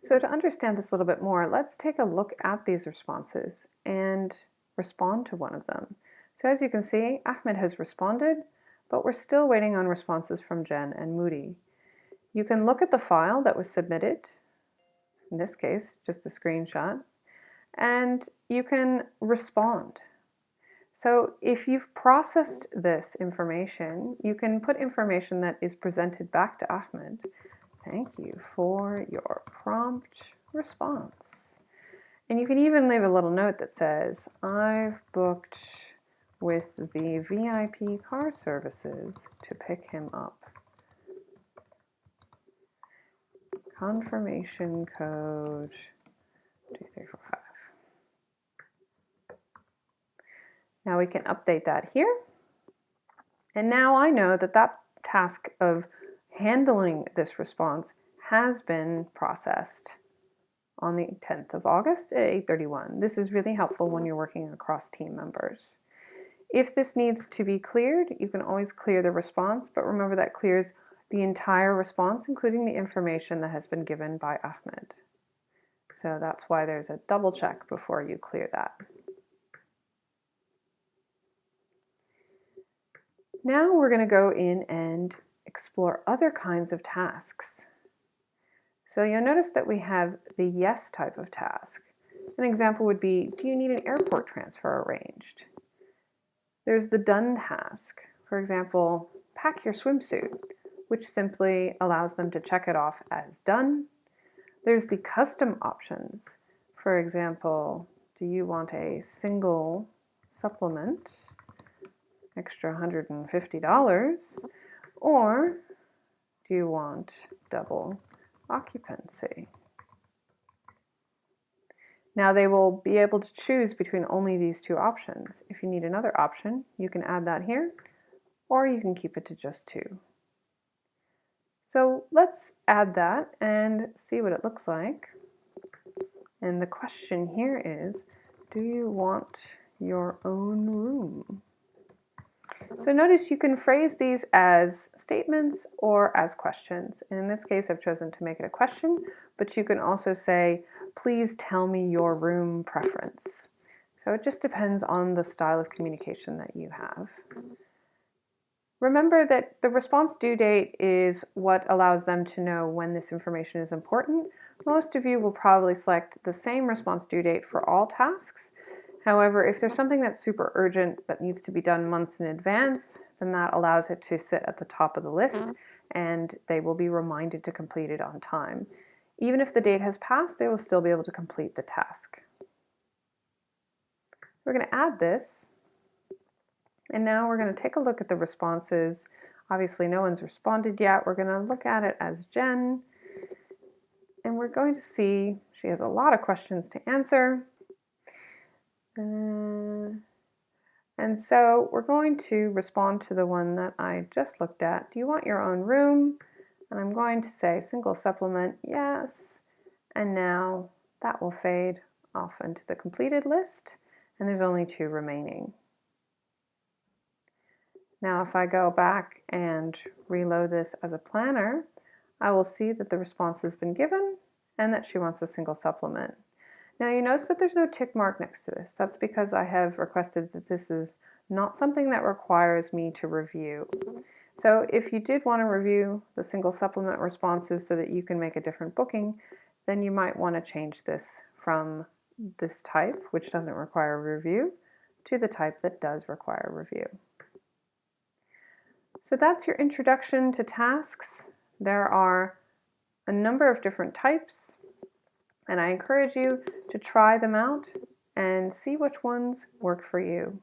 So to understand this a little bit more, let's take a look at these responses and respond to one of them. So as you can see, Ahmed has responded, but we're still waiting on responses from Jen and Moody. You can look at the file that was submitted, in this case, just a screenshot, and you can respond. So if you've processed this information, you can put information that is presented back to Ahmed. Thank you for your prompt response. And you can even leave a little note that says, I've booked with the VIP car services to pick him up. Confirmation code 2345. Now we can update that here. And now I know that that task of handling this response has been processed on the 10th of August at 8:31. This is really helpful when you're working across team members. If this needs to be cleared, you can always clear the response, but remember that clears the entire response, including the information that has been given by Ahmed. So that's why there's a double check before you clear that. Now we're going to go in and explore other kinds of tasks. So you'll notice that we have the yes type of task. An example would be, do you need an airport transfer arranged? There's the done task. For example, pack your swimsuit, which simply allows them to check it off as done. There's the custom options. For example, do you want a single supplement, extra $150, or do you want double occupancy? Now they will be able to choose between only these two options. If you need another option, you can add that here, or you can keep it to just two. So let's add that and see what it looks like. And the question here is, do you want your own room? So notice you can phrase these as statements or as questions. And in this case, I've chosen to make it a question, but you can also say, please tell me your room preference. So it just depends on the style of communication that you have. Remember that the response due date is what allows them to know when this information is important. Most of you will probably select the same response due date for all tasks. However, if there's something that's super urgent that needs to be done months in advance, then that allows it to sit at the top of the list and they will be reminded to complete it on time. Even if the date has passed, they will still be able to complete the task. We're going to add this, and now we're going to take a look at the responses. Obviously, no one's responded yet. We're going to look at it as Jen, and we're going to see she has a lot of questions to answer. And so we're going to respond to the one that I just looked at. Do you want your own room? And I'm going to say single supplement, yes. And now that will fade off into the completed list. And there's only two remaining. Now if I go back and reload this as a planner, I will see that the response has been given and that she wants a single supplement. Now you notice that there's no tick mark next to this. That's because I have requested that this is not something that requires me to review. So if you did want to review the single supplement responses so that you can make a different booking, then you might want to change this from this type, which doesn't require a review, to the type that does require review. So that's your introduction to tasks. There are a number of different types, and I encourage you to try them out and see which ones work for you.